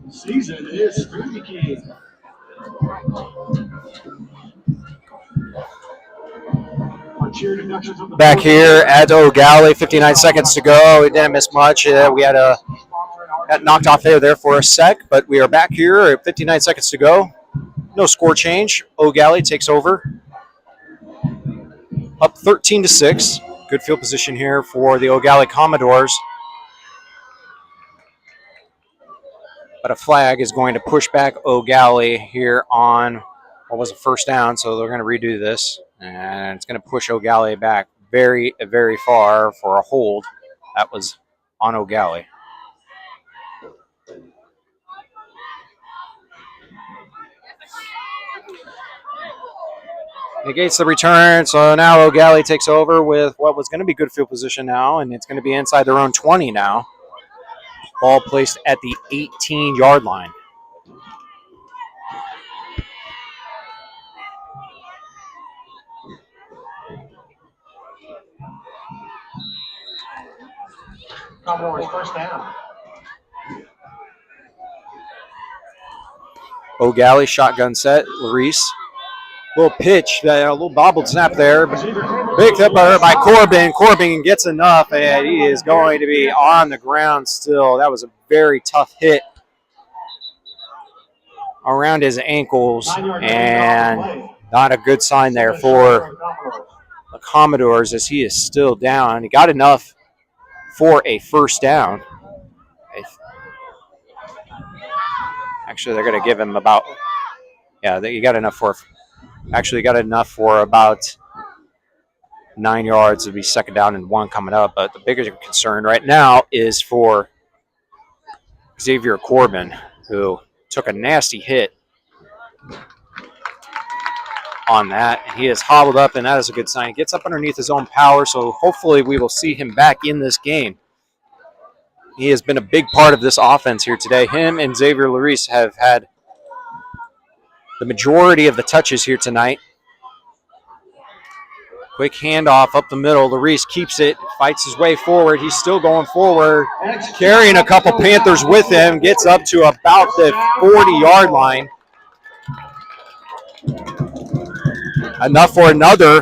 Season is streaky. Back here at Eau Gallie, 59 seconds to go. We didn't miss much. We had got knocked off there for a sec, but we are back here at 59 seconds to go. No score change. Eau Gallie takes over, up 13-6. Good field position here for the Eau Gallie Commodores. But a flag is going to push back Eau Gallie here on what was a first down, so they're going to redo this. And it's going to push Eau Gallie back very, very far for a hold. That was on Eau Gallie. Negates the return, so now Eau Gallie takes over with what was going to be good field position now, and it's going to be inside their own 20 now. Ball placed at the 18-yard line. Commodores first down. Eau Gallie shotgun set. Larice. Little pitch, a little bobbled snap there. Picked up by Corbin. Corbin gets enough, and he is going to be on the ground still. That was a very tough hit around his ankles, and not a good sign there for the Commodores as he is still down. He got enough for a first down. Actually, they're going to give him about, he got enough for about 9 yards. It'll be second down and 1 coming up. But the bigger concern right now is for Xavier Corbin, who took a nasty hit on that. He is hobbled up, and that is a good sign. He gets up underneath his own power, so hopefully we will see him back in this game. He has been a big part of this offense here today. Him and Xavier Larice have had the majority of the touches here tonight. Quick handoff up the middle. Larice keeps it, fights his way forward. He's still going forward, carrying a couple Panthers with him, gets up to about the 40-yard line. Enough for another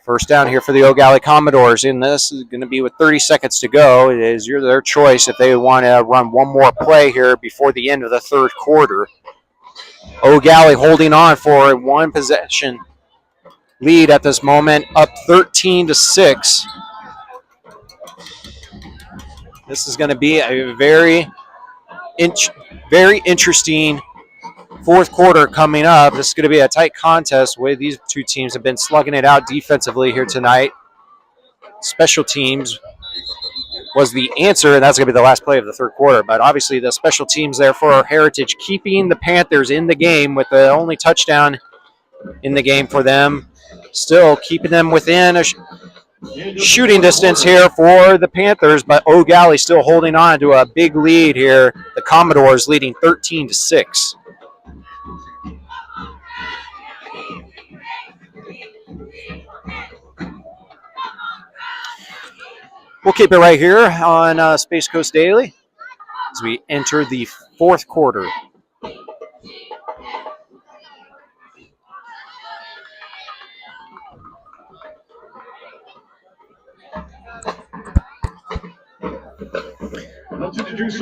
first down here for the Eau Gallie Commodores. And this is going to be with 30 seconds to go. It is their choice if they want to run one more play here before the end of the third quarter. Eau Gallie holding on for a one possession lead at this moment, up 13-6. This is going to be a very interesting fourth quarter coming up. This is going to be a tight contest where these two teams have been slugging it out defensively here tonight. Special teams was the answer, and that's going to be the last play of the third quarter. But obviously the special teams there for our Heritage, keeping the Panthers in the game with the only touchdown in the game for them. Still keeping them within a shooting distance here for the Panthers, but Eau Gallie still holding on to a big lead here. The Commodores leading 13-6. We'll keep it right here on Space Coast Daily as we enter the fourth quarter.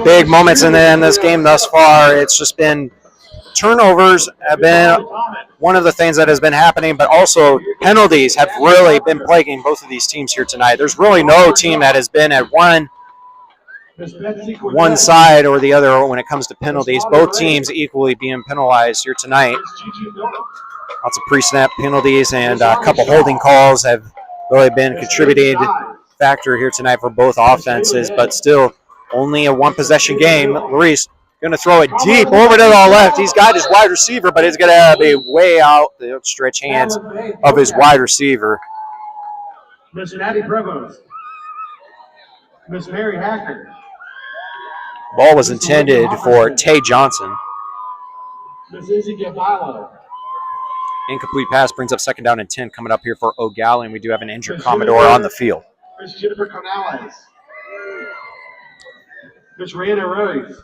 Big moments in this game thus far. It's just been turnovers have been one of the things that has been happening, but also penalties have really been plaguing both of these teams here tonight. There's really no team that has been at one side or the other when it comes to penalties. Both teams equally being penalized here tonight. Lots of pre-snap penalties and a couple holding calls have really been a contributing factor here tonight for both offenses, but still only a one-possession game. Larice going to throw it deep over to the left. He's got his wide receiver, but it's going to be way out the outstretched hands of his wide receiver. Miss Natty Prevost. Miss Mary Hacker. Ball was intended for Tay Johnson. Miss Izzy Gaballo. Incomplete pass brings up second down and 10 coming up here for Eau Gallie, and we do have an injured Commodore on the field. Miss Jennifer Canales. Miss Rihanna Rose.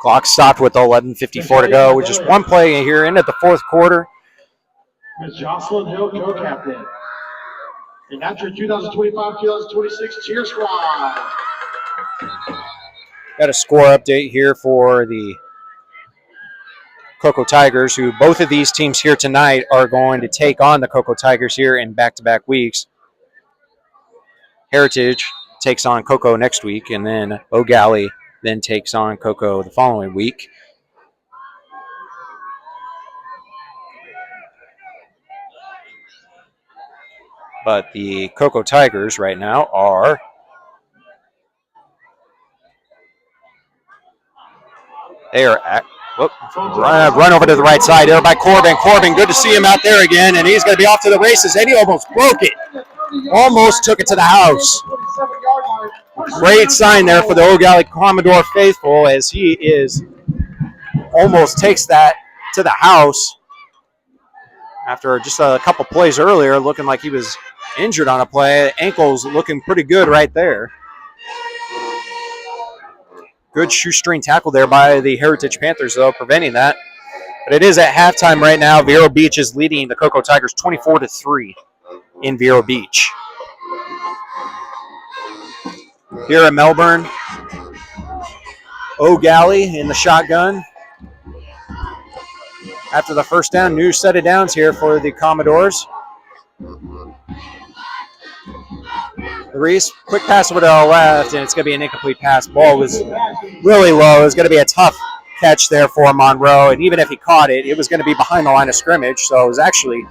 Clock stopped with 11:54 to go, with just one play here into the fourth quarter. Miss Jocelyn Hill, co-captain. And that's your 2025-2026 cheer squad. Got a score update here for the Cocoa Tigers, who both of these teams here tonight are going to take on the Cocoa Tigers here in back-to-back weeks. Heritage takes on Cocoa next week, and then Eau Gallie then takes on Cocoa the following week. But the Cocoa Tigers right now are run over to the right side there by Corbin. Corbin, good to see him out there again, and he's going to be off to the races. And he almost broke it. Almost took it to the house. Great sign there for the Eau Gallie Commodore faithful, as he is almost takes that to the house after just a couple plays earlier, looking like he was injured on a play. Ankles looking pretty good right there. Good shoestring tackle there by the Heritage Panthers, though, preventing that. But it is at halftime right now. Vero Beach is leading the Cocoa Tigers 24-3 in Vero Beach. Here at Melbourne, Eau Gallie in the shotgun. After the first down, new set of downs here for the Commodores. Reese, quick pass over to the left, and it's going to be an incomplete pass. Ball was really low. It was going to be a tough catch there for Monroe, and even if he caught it, it was going to be behind the line of scrimmage, so it was actually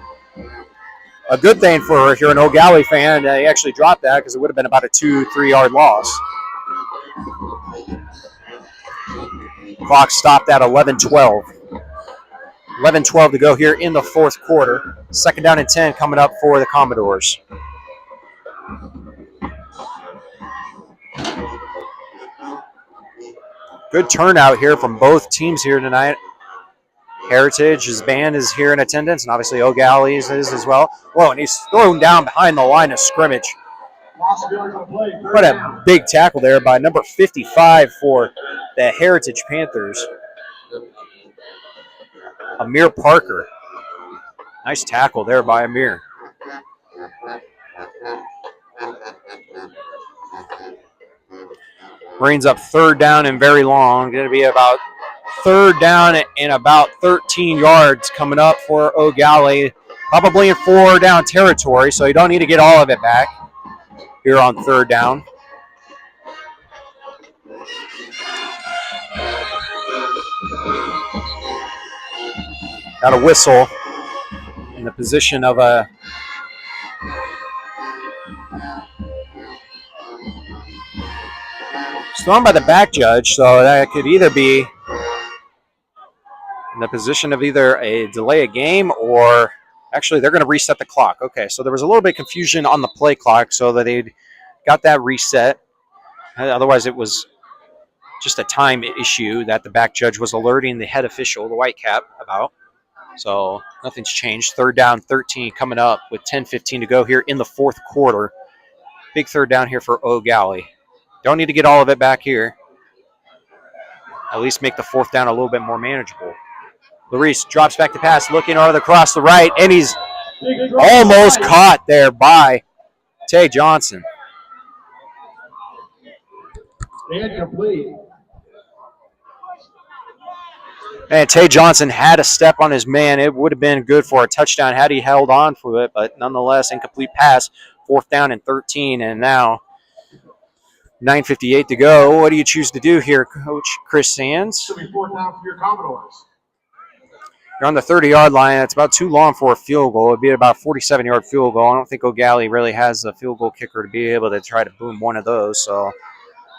a good thing for here an Eau Gallie fan. He actually dropped that because it would have been about a 2-3 yard loss. Clock stopped at 11:12. 11:12 to go here in the fourth quarter. Second down and 10 coming up for the Commodores. Good turnout here from both teams here tonight. Heritage's band is here in attendance, and obviously Eau Gallie's is as well. Whoa, and he's thrown down behind the line of scrimmage. What a big tackle there by number 55 for the Heritage Panthers. Amir Parker. Nice tackle there by Amir. Brings up third down and very long. Going to be about third down and about 13 yards coming up for Eau Gallie. Probably in 4 down territory, so you don't need to get all of it back here on third down. Got a whistle in the position of a it's thrown by the back judge, so that could either be in the position of either a delay a game or actually they're going to reset the clock. Okay, so there was a little bit of confusion on the play clock, so that they got that reset. Otherwise, it was just a time issue that the back judge was alerting the head official, the white cap, about. So nothing's changed. Third down, 13 coming up with 10:15 to go here in the fourth quarter. Big third down here for Eau Gallie. Don't need to get all of it back here. At least make the fourth down a little bit more manageable. Larice drops back to pass, looking over across the right, and he's almost caught there by Tay Johnson. And complete. And Tay Johnson had a step on his man. It would have been good for a touchdown had he held on for it, but nonetheless, incomplete pass. Fourth down and 13, and now 9:58 to go. What do you choose to do here, Coach Chris Sands? It'll be fourth down for your Commodores. You're on the 30-yard line. It's about too long for a field goal. It'd be about a 47-yard field goal. I don't think Eau Gallie really has a field goal kicker to be able to try to boom one of those, so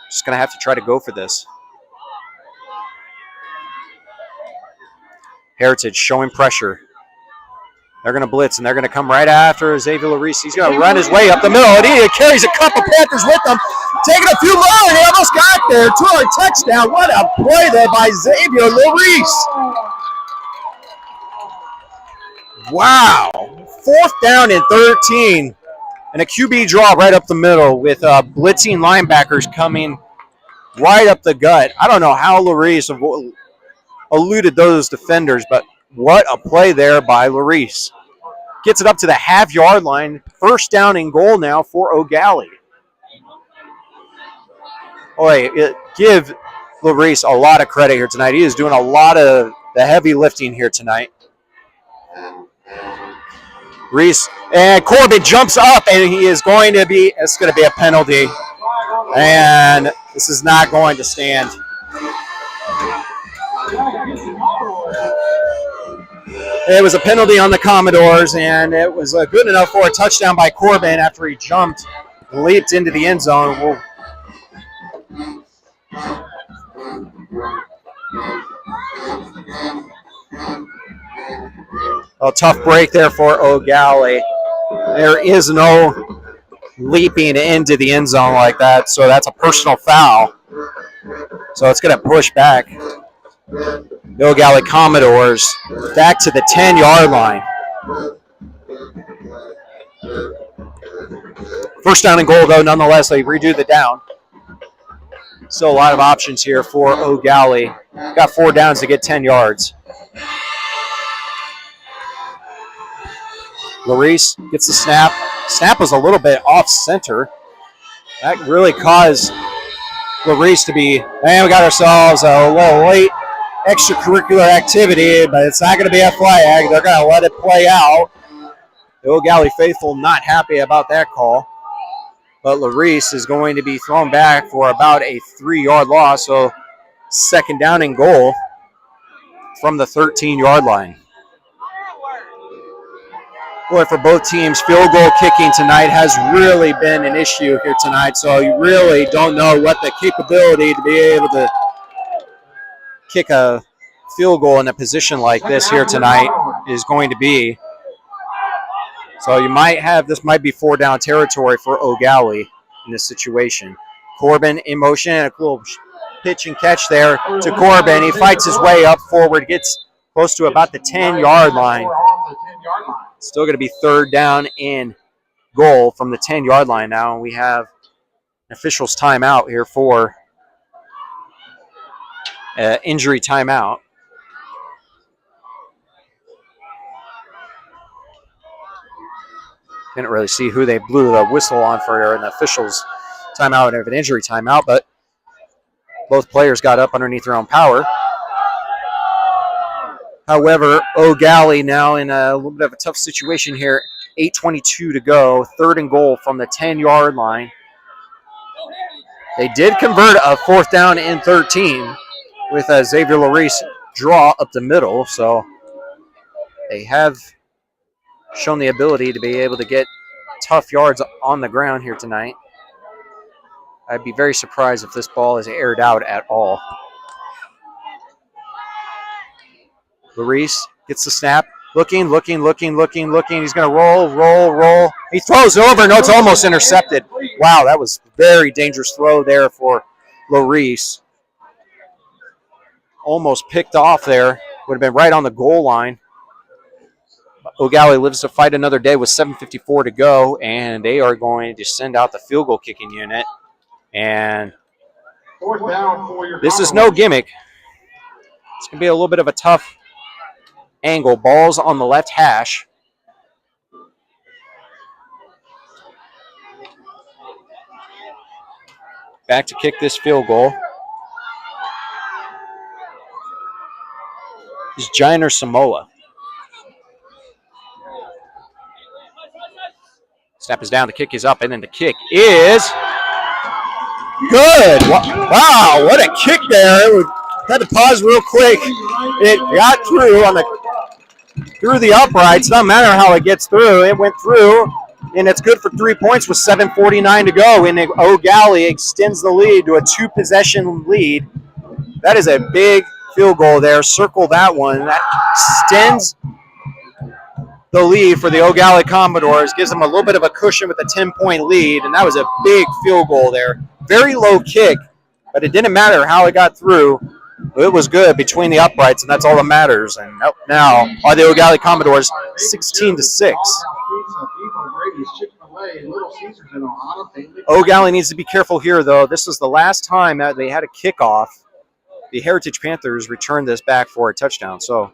just going to have to try to go for this. Heritage showing pressure. They're going to blitz, and they're going to come right after Xavier Larice. He's going to run his way up the middle, and he carries a couple Panthers with him, taking a few more, and he almost got there. 2-yard touchdown. What a play there by Xavier Larice. Wow. Fourth down and 13, and a QB draw right up the middle with blitzing linebackers coming right up the gut. I don't know how Larice eluded those defenders, but what a play there by Larice. Gets it up to the half-yard line. First down and goal now for Eau Gallie. Give Larice a lot of credit here tonight. He is doing a lot of the heavy lifting here tonight. Reese and Corbin jumps up, and it's going to be a penalty, and this is not going to stand. It was a penalty on the Commodores, and it was good enough for a touchdown by Corbin after he jumped and leaped into the end zone. A tough break there for Eau Gallie. There is no leaping into the end zone like that, so that's a personal foul. So it's going to push back the Eau Gallie Commodores back to the 10-yard line. First down and goal, though, nonetheless. They redo the down. Still a lot of options here for Eau Gallie. Got 4 downs to get 10 yards. Larice gets the snap. Snap was a little bit off center. That really caused Larice to be, man, we got ourselves a little late extracurricular activity, but it's not going to be a flag. They're going to let it play out. The Eau Gallie faithful not happy about that call. But Larice is going to be thrown back for about a 3-yard loss, so second down and goal from the 13-yard line. Boy, for both teams, field goal kicking tonight has really been an issue here tonight, so you really don't know what the capability to be able to kick a field goal in a position like this here tonight is going to be. So you might have, this might be 4-down territory for Eau Gallie in this situation. Corbin in motion, and a little pitch and catch there to Corbin. He fights his way up forward, gets close to about the 10-yard line. Still going to be third down and goal from the 10-yard line now. And we have an official's timeout here for injury timeout. Didn't really see who they blew the whistle on for an official's timeout and an injury timeout, but both players got up underneath their own power. However, Eau Gallie now in a little bit of a tough situation here. 8:22 to go, third and goal from the 10-yard line. They did convert a 4th down and 13 with Xavier Larice draw up the middle, so they have shown the ability to be able to get tough yards on the ground here tonight. I'd be very surprised if this ball is aired out at all. Larice gets the snap. Looking. He's going to roll. He throws it over. No, it's almost intercepted. Wow, that was a very dangerous throw there for Larice. Almost picked off there. Would have been right on the goal line. Eau Gallie lives to fight another day with 7:54 to go, and they are going to send out the field goal kicking unit. And this is no gimmick. It's going to be a little bit of a tough angle. Ball's on the left hash. Back to kick this field goal is Giner Samoa. Snap is down, the kick is up, and then the kick is good. Wow, what a kick there. Had to pause real quick. It got through through the uprights. Doesn't matter how it gets through. It went through, and it's good for 3 points with 7:49 to go. And Eau Gallie extends the lead to a 2-possession lead. That is a big field goal there. Circle that one. That extends the lead for the Eau Gallie Commodores. Gives them a little bit of a cushion with a 10-point lead, and that was a big field goal there. Very low kick, but it didn't matter how it got through. It was good between the uprights, and that's all that matters. And now are the Eau Gallie Commodores 16-6. play. Little Caesars in Ohio. Eau Gallie needs to be careful here, though. This was the last time that they had a kickoff. The Heritage Panthers returned this back for a touchdown. So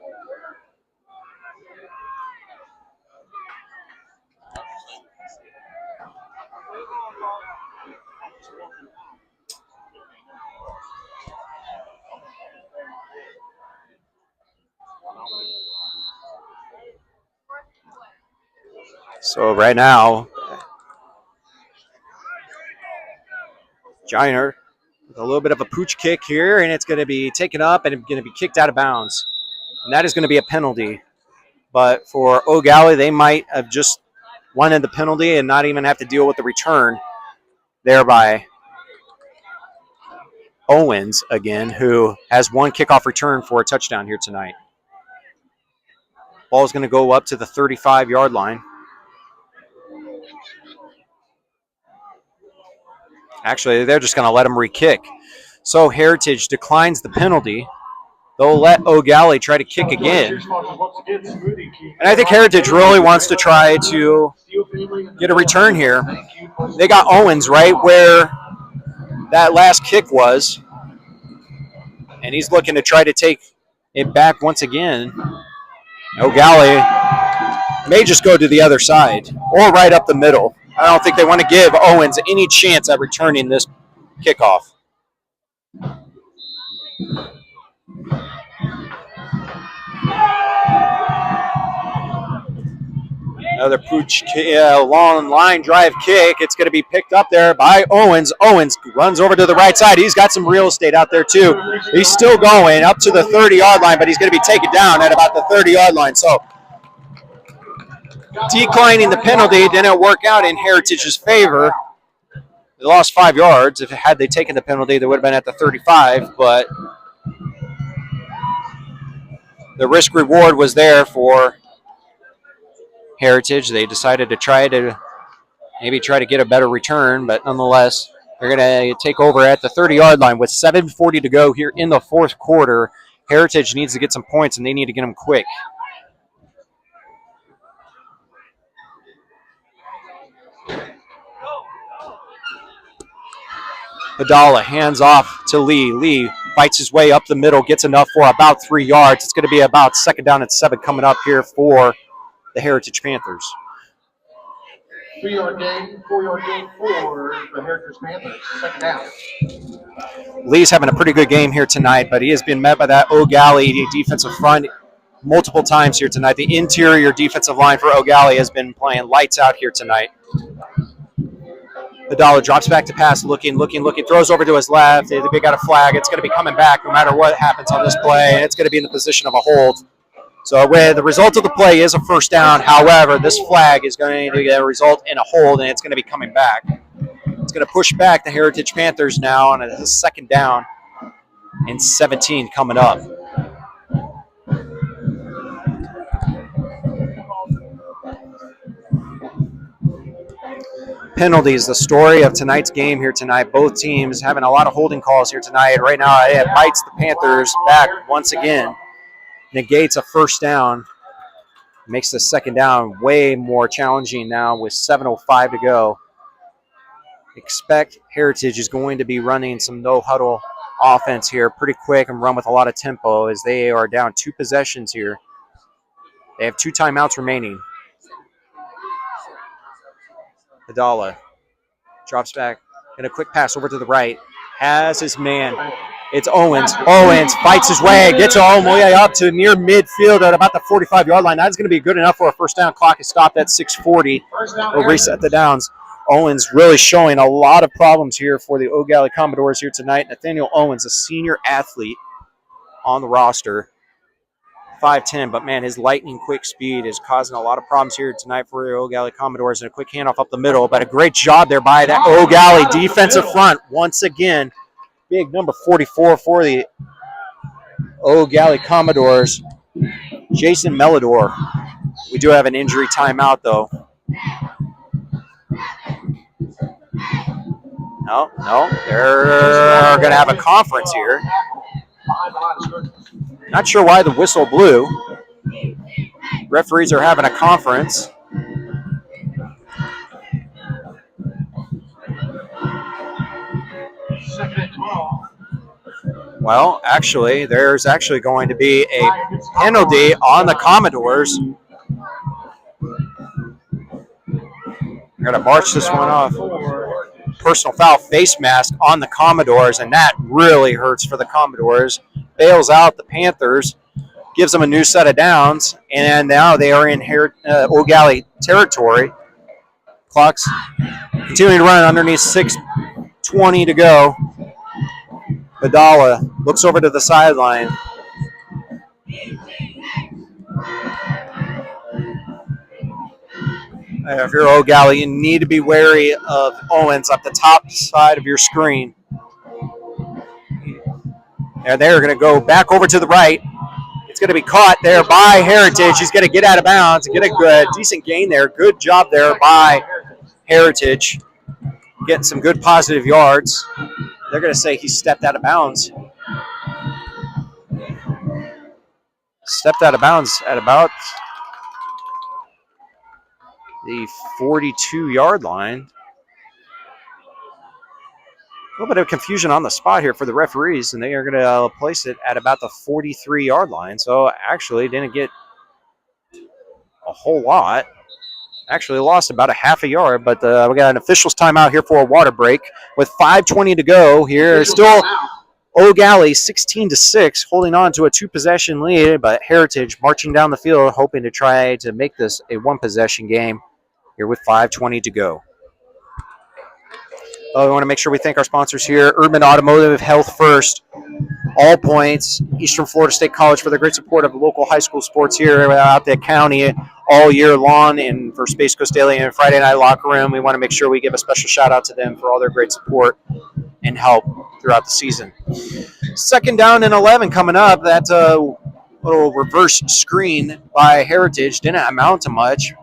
right now, Giner with a little bit of a pooch kick here, and it's going to be taken up and going to be kicked out of bounds. And that is going to be a penalty. But for Eau Gallie, they might have just wanted the penalty and not even have to deal with the return there by Owens again, who has one kickoff return for a touchdown here tonight. Ball is going to go up to the 35-yard line. Actually, they're just going to let him re-kick. So Heritage declines the penalty. They'll let Eau Gallie try to kick again. And I think Heritage really wants to try to get a return here. They got Owens right where that last kick was. And he's looking to try to take it back once again. Eau Gallie may just go to the other side or right up the middle. I don't think they want to give Owens any chance at returning this kickoff. Another pooch, long line drive kick. It's going to be picked up there by Owens. Owens runs over to the right side. He's got some real estate out there, too. He's still going up to the 30-yard line, but he's going to be taken down at about the 30-yard line. So declining the penalty didn't work out in Heritage's favor. They lost 5 yards. If had they taken the penalty, they would have been at the 35, but the risk reward was there for Heritage. They decided to try to get a better return, but nonetheless, they're going to take over at the 30-yard line with 7:40 to go here in the fourth quarter. Heritage needs to get some points, and they need to get them quick. Padala hands off to Lee. Lee fights his way up the middle, gets enough for about 3 yards. It's going to be about second down and 7 coming up here for the Heritage Panthers. 3-yard gain, 4-yard gain for the Heritage Panthers. Second down. Lee's having a pretty good game here tonight, but he has been met by that Eau Gallie defensive front multiple times here tonight. The interior defensive line for Eau Gallie has been playing lights out here tonight. Padala drops back to pass, looking, throws over to his left. They got a flag. It's going to be coming back no matter what happens on this play, and it's going to be in the position of a hold. So with the result of the play is a first down. However, this flag is going to result in a hold, and it's going to be coming back. It's going to push back the Heritage Panthers now on a second down and 17 coming up. Penalties, the story of tonight's game here tonight. Both teams having a lot of holding calls here tonight. Right now, it bites the Panthers back once again. Negates a first down. Makes the second down way more challenging now with 7:05 to go. Expect Heritage is going to be running some no-huddle offense here pretty quick and run with a lot of tempo as they are down 2 possessions here. They have 2 timeouts remaining. Padala drops back in a quick pass over to the right. Has his man. It's Owens. Owens fights his way, gets all the way up to near midfield at about the 45-yard line. That's going to be good enough for a first down. Clock is stopped at 6:40. We'll reset the downs. Owens really showing a lot of problems here for the Eau Gallie Commodores here tonight. Nathaniel Owens, a senior athlete on the roster. 5'10", but man, his lightning quick speed is causing a lot of problems here tonight for the Eau Gallie Commodores. And a quick handoff up the middle, but a great job there by that Eau Gallie defensive front once again. Big number 44 for the Eau Gallie Commodores, Jason Melidor. We do have an injury timeout, though. No, they're going to have a conference here. Not sure why the whistle blew. Referees are having a conference. Well, actually, there's actually going to be a penalty on the Commodores. They're going to march this one off. Personal foul face mask on the Commodores, and that really hurts for the Commodores. Bails out the Panthers, gives them a new set of downs, and now they are in Eau Gallie territory. Clock's continuing to run underneath 6:20 to go. Vidala looks over to the sideline. If you're Eau Gallie, you need to be wary of Owens up the top side of your screen. And they're going to go back over to the right. It's going to be caught there by Heritage. He's going to get out of bounds and get a good, decent gain there. Good job there by Heritage. Getting some good positive yards. They're going to say he stepped out of bounds. Stepped out of bounds at about the 42-yard line. A little bit of confusion on the spot here for the referees, and they are going to place it at about the 43-yard line. So actually didn't get a whole lot. Actually lost about a half a yard, but we got an officials timeout here for a water break with 5:20 to go here. Still Eau Gallie 16-6, holding on to a 2-possession lead, but Heritage marching down the field, hoping to try to make this a 1-possession game here with 5:20 to go. We want to make sure we thank our sponsors here. Urban Automotive, Health First, All Points, Eastern Florida State College for their great support of local high school sports here out the county all year long, and for Space Coast Daily and Friday Night Locker Room. We want to make sure we give a special shout out to them for all their great support and help throughout the season. 2nd down and 11 coming up. That's a little reverse screen by Heritage. Didn't amount to much.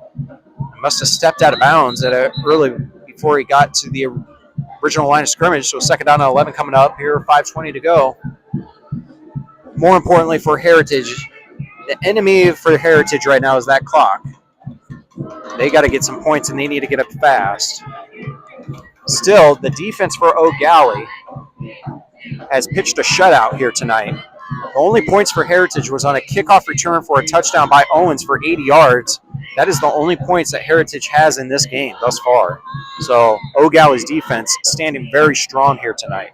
Must have stepped out of bounds early before he got to the original line of scrimmage. So 2nd down and 11 coming up here, 5:20 to go. More importantly for Heritage, the enemy for Heritage right now is that clock. They got to get some points, and they need to get up fast. Still, the defense for Eau Gallie has pitched a shutout here tonight. The only points for Heritage was on a kickoff return for a touchdown by Owens for 80 yards. That is the only points that Heritage has in this game thus far. So Eau Gallie's defense standing very strong here tonight.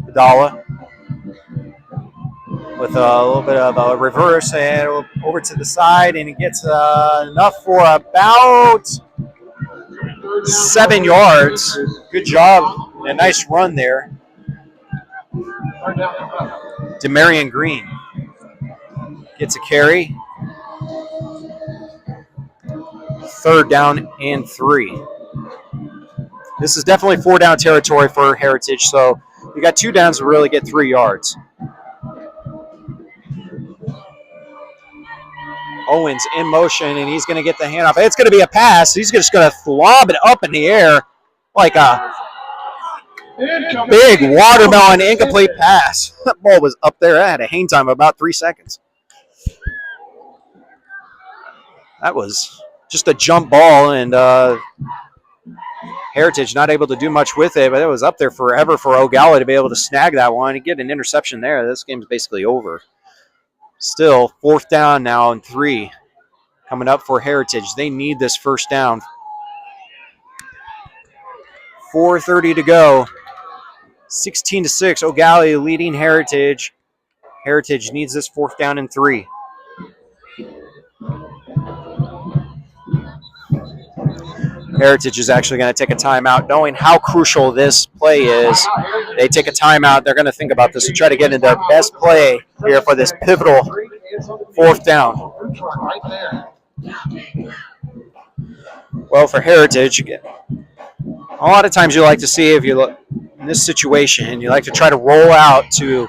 Vidala with a little bit of a reverse and over to the side, and he gets enough for about 7 yards. Good job. A nice run there. Demarion Green gets a carry. 3rd down and 3. This is definitely 4-down territory for Heritage, so you got 2 downs to really get 3 yards. Owens in motion, and he's going to get the handoff. It's going to be a pass. He's just going to lob it up in the air like a big watermelon incomplete pass. That ball was up there. I had a hang time of about 3 seconds. That was just a jump ball, and Heritage not able to do much with it, but it was up there forever for Eau Gallie to be able to snag that one and get an interception there. This game's basically over. Still, 4th down now and 3 coming up for Heritage. They need this 1st down. 4:30 to go. 16-6. Eau Gallie leading Heritage. Heritage needs this 4th down and 3. Heritage is actually going to take a timeout, knowing how crucial this play is. They take a timeout. They're going to think about this and try to get in their best play here for this pivotal 4th down. Well, for Heritage, again, a lot of times you like to see, if you look in this situation, you like to try to roll out to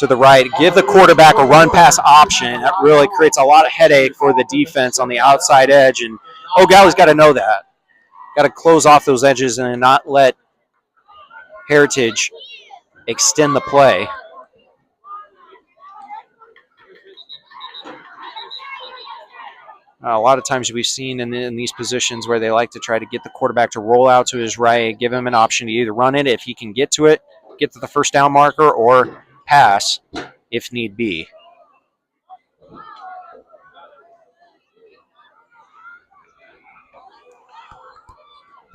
the right, give the quarterback a run-pass option. That really creates a lot of headache for the defense on the outside edge, and Eau Gallie's got to know that. Got to close off those edges and not let Heritage extend the play. A lot of times we've seen in these positions where they like to try to get the quarterback to roll out to his right, give him an option to either run it if he can get to it, get to the first down marker, or pass if need be.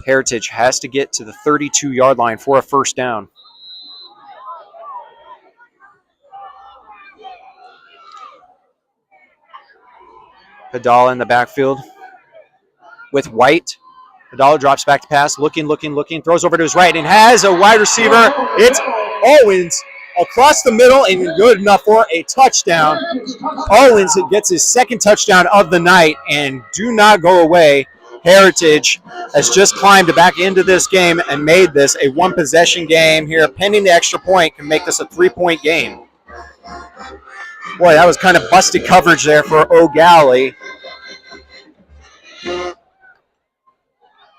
Heritage has to get to the 32-yard line for a first down. Padala in the backfield with White. Padala drops back to pass, looking, throws over to his right, and has a wide receiver. It's Owens across the middle and good enough for a touchdown. Owens gets his second touchdown of the night, and do not go away. Heritage has just climbed back into this game and made this a one-possession game here. Pending the extra point can make this a 3-point game. Boy, that was kind of busted coverage there for Eau Gallie.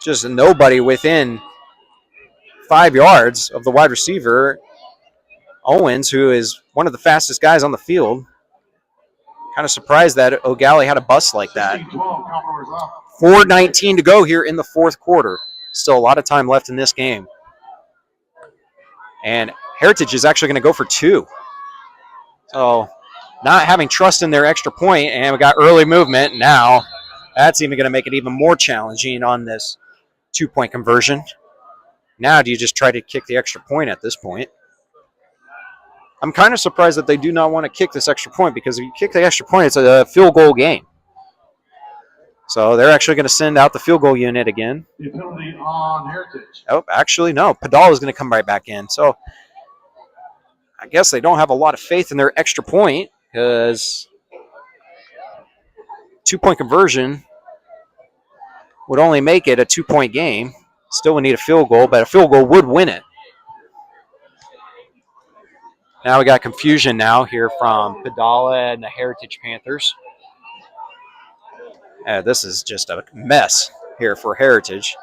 Just nobody within 5 yards of the wide receiver, Owens, who is one of the fastest guys on the field. Kind of surprised that Eau Gallie had a bust like that. 4:19 to go here in the fourth quarter. Still a lot of time left in this game. And Heritage is actually going to go for 2. So not having trust in their extra point, and we got early movement now. That's even going to make it even more challenging on this 2-point conversion. Now do you just try to kick the extra point at this point? I'm kind of surprised that they do not want to kick this extra point, because if you kick the extra point, it's a field goal game. So they're actually going to send out the field goal unit again. The penalty on Heritage. Oh, actually, no. Padala is going to come right back in. So I guess they don't have a lot of faith in their extra point, because 2-point conversion would only make it a 2-point game. Still would need a field goal, but a field goal would win it. Now we got confusion now here from Padala and the Heritage Panthers. This is just a mess here for Heritage.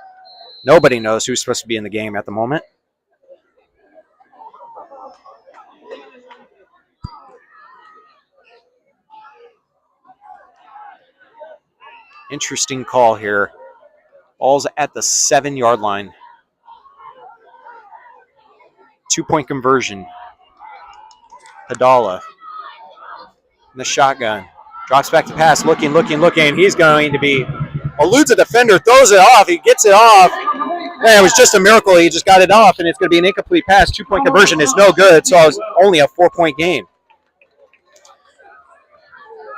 Nobody knows who's supposed to be in the game at the moment. Interesting call here. Ball's at the 7-yard line. 2-point conversion. Padala in the shotgun. Drops back to pass, looking. He's going to be, eludes a defender, throws it off. He gets it off. Man, it was just a miracle. He just got it off, and it's going to be an incomplete pass. 2-point conversion is no good, so it's only a 4-point game.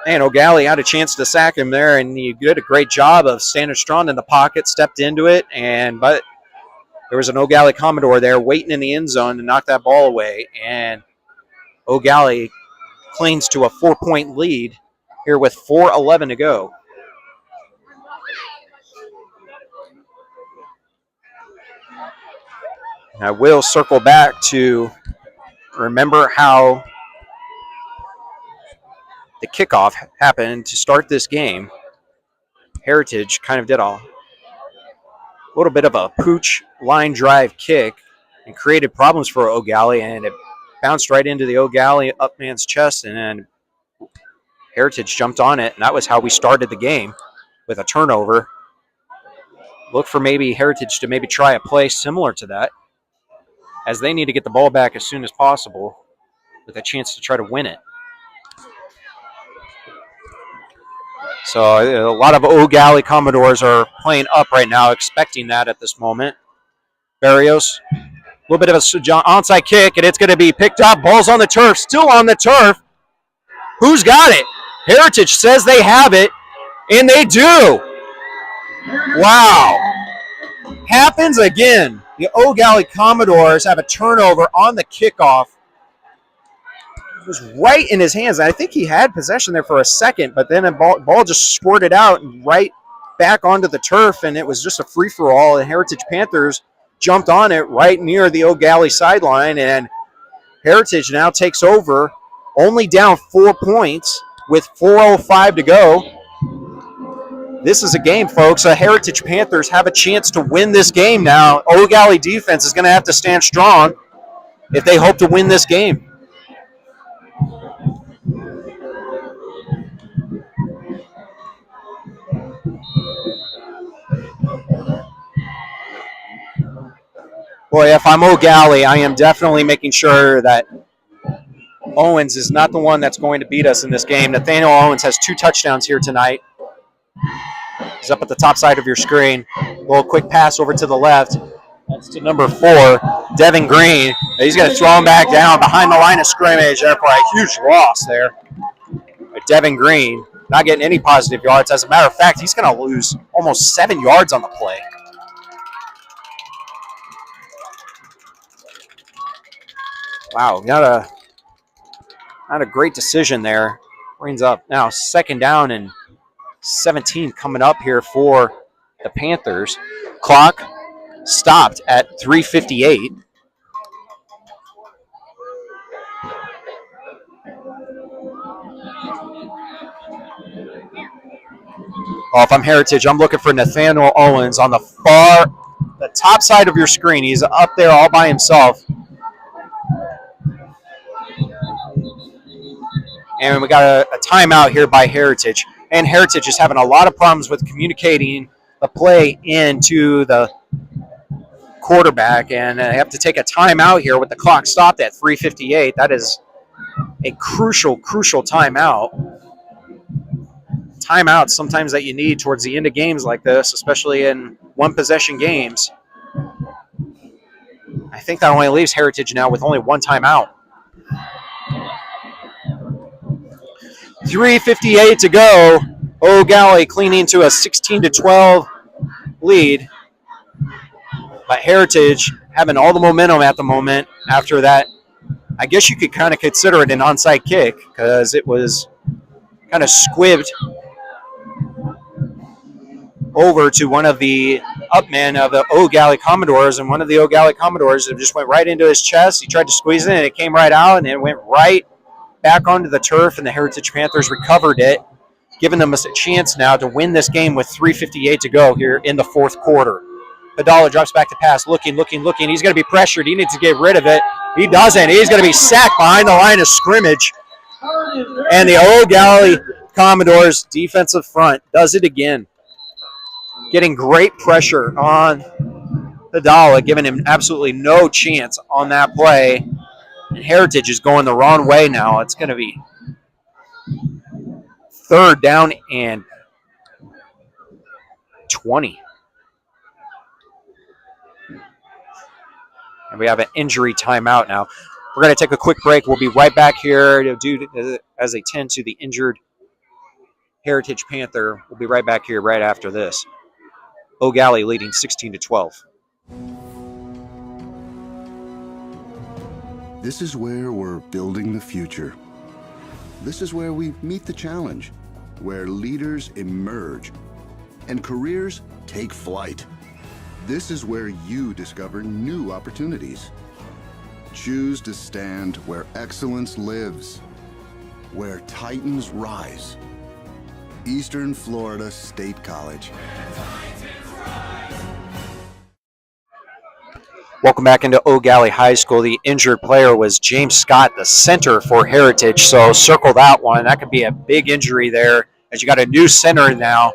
And Eau Gallie had a chance to sack him there, and he did a great job of standing strong in the pocket, stepped into it, but there was an Eau Gallie Commodore there waiting in the end zone to knock that ball away, and Eau Gallie clings to a 4-point lead here with 4:11 to go. I will circle back to remember how the kickoff happened to start this game. Heritage kind of did a little bit of a pooch line drive kick and created problems for Eau Gallie, and it bounced right into the Eau Gallie up man's chest, and then Heritage jumped on it, and that was how we started the game, with a turnover. Look for maybe Heritage to maybe try a play similar to that, as they need to get the ball back as soon as possible with a chance to try to win it. So a lot of Eau Gallie Commodores are playing up right now, expecting that at this moment. Barrios, a little bit of an onside kick, and it's going to be picked up. Ball's on the turf, still on the turf. Who's got it? Heritage says they have it, and they do. Wow. Happens again. The Eau Gallie Commodores have a turnover on the kickoff. It was right in his hands. I think he had possession there for a second, but then a ball just squirted out and right back onto the turf, and it was just a free-for-all. The Heritage Panthers jumped on it right near the Eau Gallie sideline, and Heritage now takes over, only down 4 points with 4:05 to go. This is a game, folks. The Heritage Panthers have a chance to win this game now. Eau Gallie defense is going to have to stand strong if they hope to win this game. Boy, if I'm Eau Gallie, I am definitely making sure that Owens is not the one that's going to beat us in this game. Nathaniel Owens has 2 touchdowns here tonight. He's up at the top side of your screen. A little quick pass over to the left. That's to number 4, Devin Green. He's going to throw him back down behind the line of scrimmage there for a huge loss there. Devin Green not getting any positive yards. As a matter of fact, he's going to lose almost 7 yards on the play. Wow, not a great decision there. Brings up now 2nd down and 17 coming up here for the Panthers. Clock stopped at 3:58. Oh, if I'm Heritage, I'm looking for Nathaniel Owens on the top side of your screen. He's up there all by himself. And we got a timeout here by Heritage. And Heritage is having a lot of problems with communicating the play into the quarterback. And they have to take a timeout here with the clock stopped at 3:58. That is a crucial timeout. Timeouts sometimes that you need towards the end of games like this, especially in one-possession games. I think that only leaves Heritage now with only 1 timeout. 3:58 to go. Eau Gallie clinging to a 16-12 lead. But Heritage having all the momentum at the moment after that. I guess you could kind of consider it an onside kick because it was kind of squibbed over to one of the upmen of the Eau Gallie Commodores, and one of the Eau Gallie Commodores just went right into his chest. He tried to squeeze it, and it came right out, and it went right back onto the turf, and the Heritage Panthers recovered it, giving them a chance now to win this game with 3:58 to go here in the 4th quarter. Padala drops back to pass, looking. He's going to be pressured. He needs to get rid of it. He doesn't. He's going to be sacked behind the line of scrimmage. And the Eau Gallie Commodores defensive front does it again. Getting great pressure on Padala, giving him absolutely no chance on that play. And Heritage is going the wrong way now. It's going to be 3rd down and 20. And we have an injury timeout now. We're going to take a quick break. We'll be right back here to do as they tend to the injured Heritage Panther. We'll be right back here right after this. Eau Gallie leading 16-12. This is where we're building the future. This is where we meet the challenge, where leaders emerge and careers take flight. This is where you discover new opportunities. Choose to stand where excellence lives, where titans rise. Eastern Florida State College. Welcome back into Eau Gallie High School. The injured player was James Scott, the center for Heritage, so circle that one. That could be a big injury there, as you got a new center now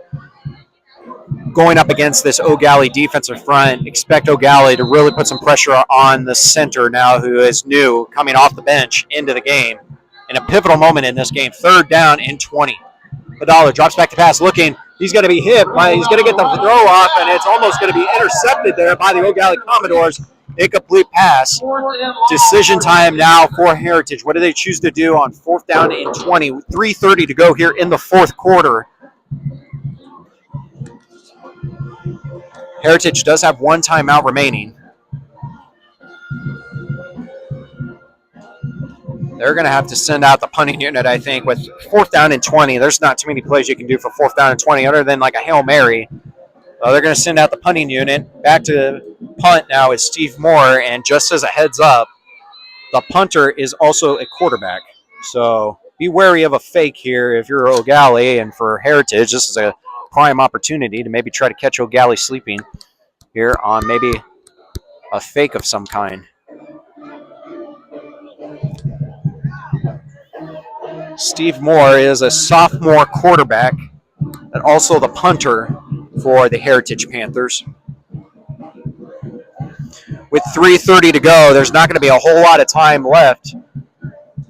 going up against this Eau Gallie defensive front. Expect Eau Gallie to really put some pressure on the center now, who is new, coming off the bench into the game. In a pivotal moment in this game, 3rd down and 20. Padala drops back to pass, looking. He's going to be hit. He's going to get the throw off, and it's almost going to be intercepted there by the Eau Gallie Commodores. Incomplete pass. Decision time now for Heritage. What do they choose to do on 4th down and 20? 3:30 to go here in the 4th quarter. Heritage does have 1 timeout remaining. They're going to have to send out the punting unit, I think, with 4th down and 20. There's not too many plays you can do for 4th down and 20 other than like a Hail Mary. They're going to send out the punting unit. Back to punt now is Steve Moore, and just as a heads up, the punter is also a quarterback. So be wary of a fake here if you're Eau Gallie, and for Heritage, this is a prime opportunity to maybe try to catch Eau Gallie sleeping here on maybe a fake of some kind. Steve Moore is a sophomore quarterback and also the punter for the Heritage Panthers. with 3:30 to go, there's not going to be a whole lot of time left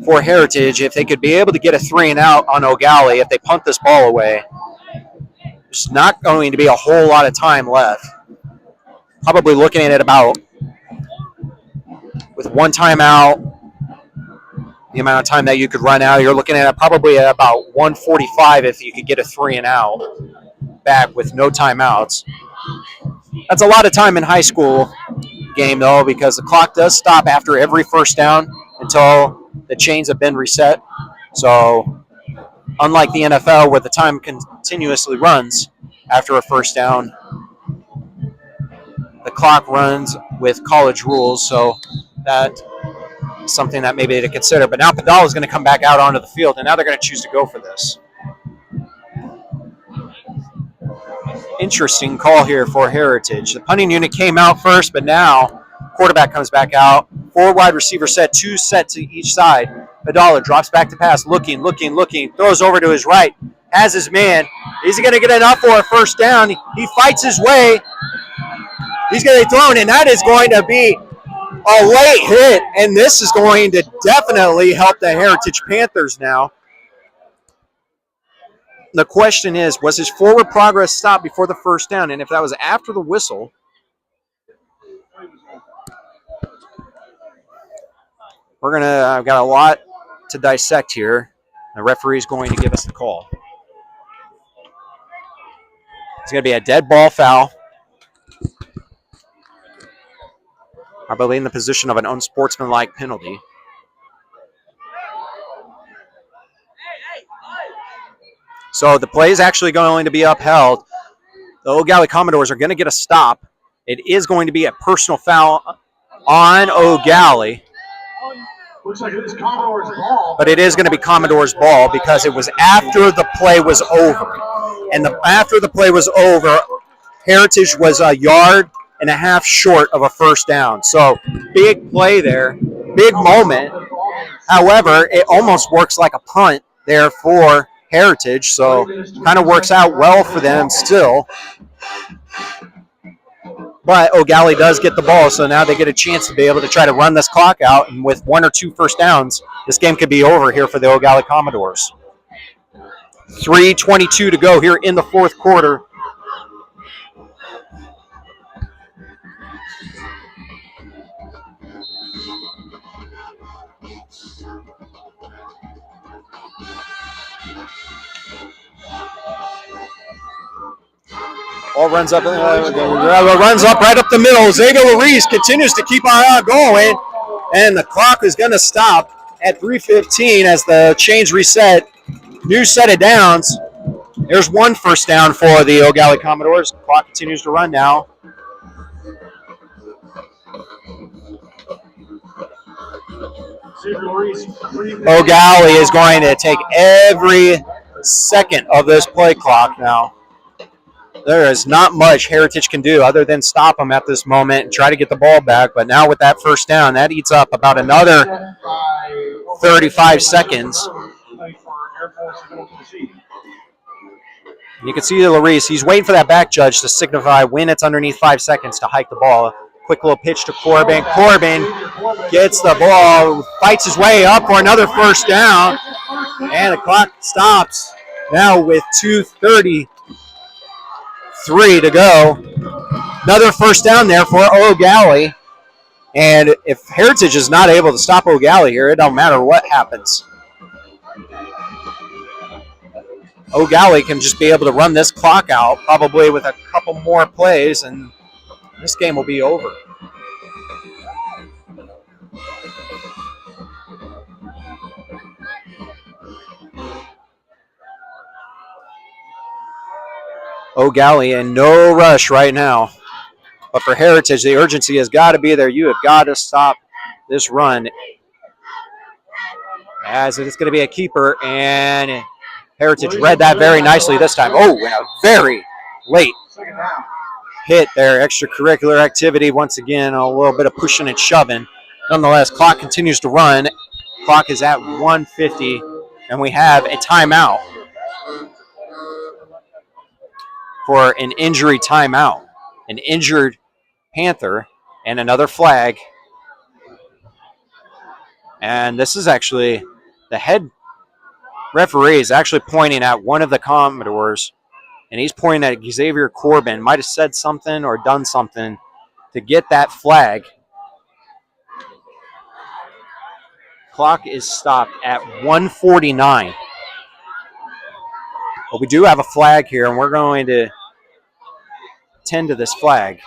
for Heritage. If they could be able to get a 3 and out on Eau Gallie, if they punt this ball away, there's not going to be a whole lot of time left. Probably looking at it about, with one timeout, the amount of time that you could run out, you're looking at probably about 1:45 if you could get a 3 and out back with no timeouts. That's a lot of time in high school game, though, because the clock does stop after every first down until the chains have been reset. So unlike the NFL where the time continuously runs after a first down, the clock runs with college rules, so that is something that maybe to consider. But now Padala is going to come back out onto the field, and now they're going to choose to go for this. Interesting call here for Heritage. The punting unit came out first, but now quarterback comes back out. 4 wide receiver set, 2 set to each side. Padala drops back to pass, looking, throws over to his right, has his man. Is he going to get enough for a first down? He fights his way. He's going to be thrown, and that is going to be a late hit, and this is going to definitely help the Heritage Panthers now. The question is, was his forward progress stopped before the first down? And if that was after the whistle, I've got a lot to dissect here. The referee is going to give us the call. It's going to be a dead ball foul. Probably in the position of an unsportsmanlike penalty. So the play is actually going to be upheld. The Eau Gallie Commodores are going to get a stop. It is going to be a personal foul on Eau Gallie. Looks like it's Commodore's ball. But it is going to be Commodore's ball because it was after the play was over. And after the play was over, Heritage was 1.5 yards short of a first down. So big play there, big moment. However, it almost works like a punt there for Heritage, so kind of works out well for them still. But Eau Gallie does get the ball, so now they get a chance to be able to try to run this clock out, and with 1 or 2 first downs, this game could be over here for the Eau Gallie Commodores. 3:22 to go here in the fourth quarter. Ball runs up right up the middle. Xavier Larice continues to keep on going, and the clock is going to stop at 3:15 as the chains reset. New set of downs. There's 1 first down for the Eau Gallie Commodores. The clock continues to run now. Eau Gallie is going to take every second of this play clock now. There is not much Heritage can do other than stop them at this moment and try to get the ball back. But now with that first down, that eats up about another 35 seconds. You can see Larice. He's waiting for that back judge to signify when it's underneath 5 seconds to hike the ball. Quick little pitch to Corbin. Corbin gets the ball, fights his way up for another first down. And the clock stops now with 2:33 to go. Another first down there for Eau Gallie. And if Heritage is not able to stop Eau Gallie here, it don't matter what happens. Eau Gallie can just be able to run this clock out, probably with a couple more plays, and this game will be over. Eau Gallie in no rush right now. But for Heritage, the urgency has got to be there. You have got to stop this run. As it's going to be a keeper, and Heritage read that very nicely this time. Oh, and a very late hit there. Extracurricular activity. Once again, a little bit of pushing and shoving. Nonetheless, clock continues to run. Clock is at 1:50, and we have a timeout for an injury timeout. An injured Panther And another flag. And this is actually the head referee is actually pointing at one of the Commodores, and he's pointing at Xavier Corbin. Might have said something or done something to get that flag. Clock is stopped at 1:49. But we do have a flag here, and we're going to tend to this flag.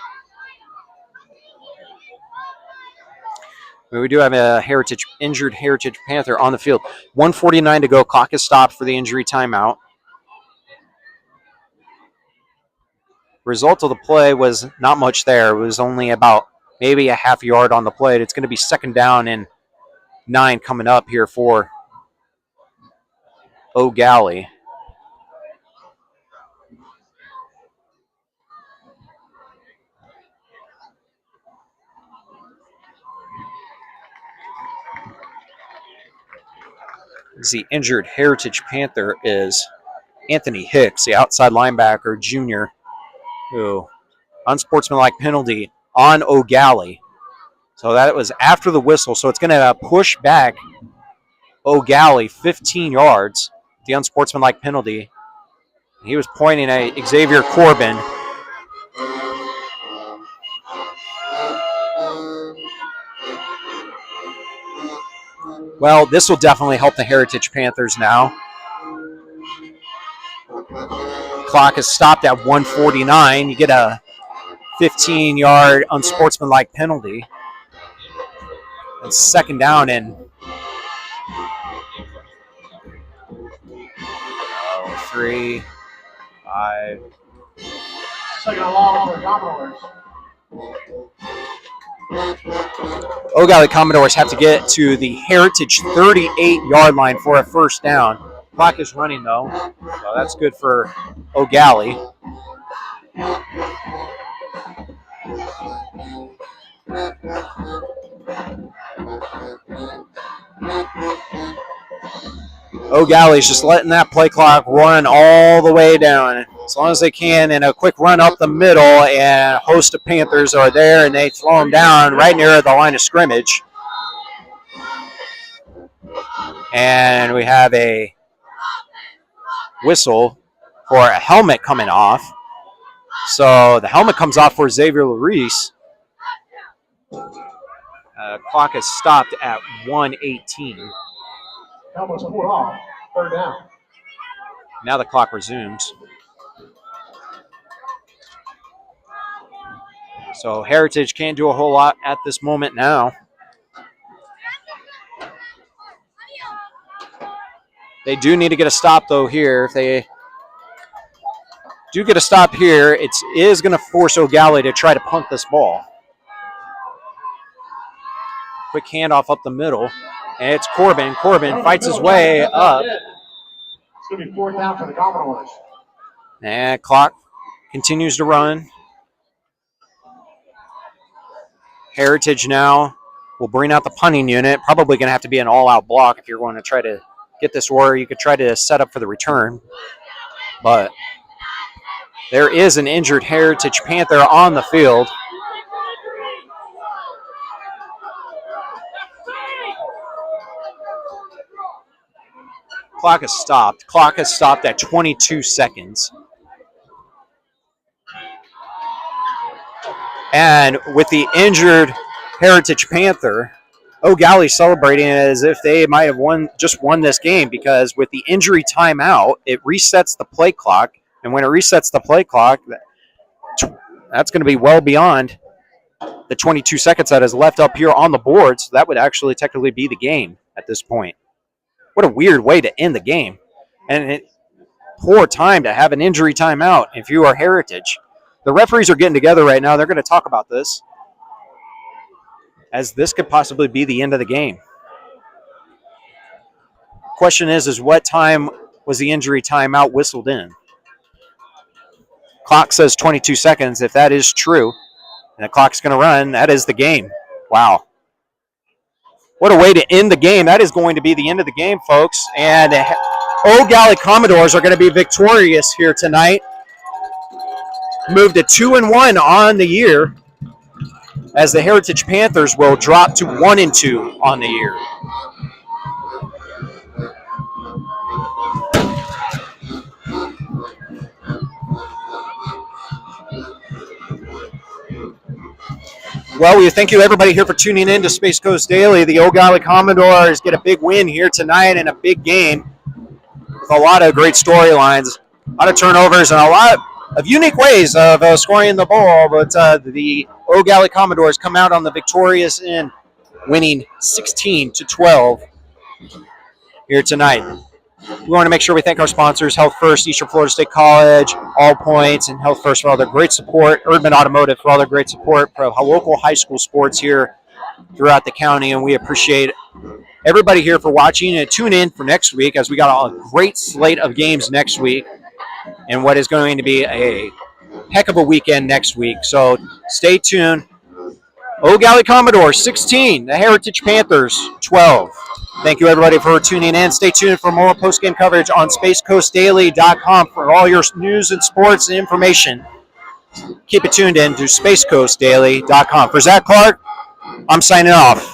We do have a injured Heritage Panther on the field. 1:49 to go. Clock is stopped for the injury timeout. Result of the play was not much there. It was only about maybe a half yard on the play. It's going to be 2nd down and 9 coming up here for Eau Gallie. The injured Heritage Panther is Anthony Hicks, the outside linebacker, junior, who unsportsmanlike penalty on Eau Gallie. So that was after the whistle. So it's going to push back Eau Gallie 15 yards, the unsportsmanlike penalty. He was pointing at Xavier Corbin. Well, this will definitely help the Heritage Panthers now. Clock is stopped at 1:49. You get a 15-yard unsportsmanlike penalty. It's 2nd down and 3, 5. 2nd and long for the Commodores. Eau Gallie Commodores have to get to the Heritage 38-yard line for a 1st down. Clock is running, though, so that's good for Eau Gallie. Eau Gallie's just letting that play clock run all the way down as long as they can, and a quick run up the middle, and a host of Panthers are there, and they throw them down right near the line of scrimmage. And we have a whistle for a helmet coming off. So the helmet comes off for Xavier Larice. Clock is stopped at 1:18. Helmet's pulled off. 3rd down. Now the clock resumes. So Heritage can't do a whole lot at this moment now. They do need to get a stop, though, here. If they do get a stop here, it is going to force Eau Gallie to try to punt this ball. Quick handoff up the middle, and it's Corbin. Corbin fights his way up. It's going to be 4th down for the Commodores. And clock continues to run. Heritage now will bring out the punting unit. Probably going to have to be an all-out block if you're going to try to get this, or you could try to set up for the return. But there is an injured Heritage Panther on the field. Clock is stopped. Clock has stopped at 22 seconds. And with the injured Heritage Panther, Eau Gallie celebrating as if they might have just won this game, because with the injury timeout, it resets the play clock. And when it resets the play clock, that's going to be well beyond the 22 seconds that is left up here on the board. So that would actually technically be the game at this point. What a weird way to end the game. And poor time to have an injury timeout if you are Heritage. The referees are getting together right now. They're going to talk about this, as this could possibly be the end of the game. Question is what time was the injury timeout whistled in? Clock says 22 seconds. If that is true, and the clock's going to run, that is the game. Wow. What a way to end the game. That is going to be the end of the game, folks. And Eau Gallie Commodores are going to be victorious here tonight. Moved to 2-1 on the year. as the Heritage Panthers will drop to 1-2 on the year. Well, we thank you everybody here for tuning in to Space Coast Daily. The Eau Gallie Commodores get a big win here tonight in a big game with a lot of great storylines, a lot of turnovers, and a lot of unique ways of scoring the ball. But the Eau Gallie Commodores come out on the victorious end, winning 16-12 here tonight. We want to make sure we thank our sponsors, Health First, Eastern Florida State College, All Points, and Health First for all their great support, Erdman Automotive for all their great support for local high school sports here throughout the county, and we appreciate everybody here for watching, and tune in for next week as we got a great slate of games next week and what is going to be a heck of a weekend next week. So stay tuned. Eau Gallie Commodores 16, the Heritage Panthers 12. Thank you, everybody, for tuning in. Stay tuned for more post-game coverage on SpaceCoastDaily.com for all your news and sports and information. Keep it tuned in to SpaceCoastDaily.com. For Zach Clark, I'm signing off.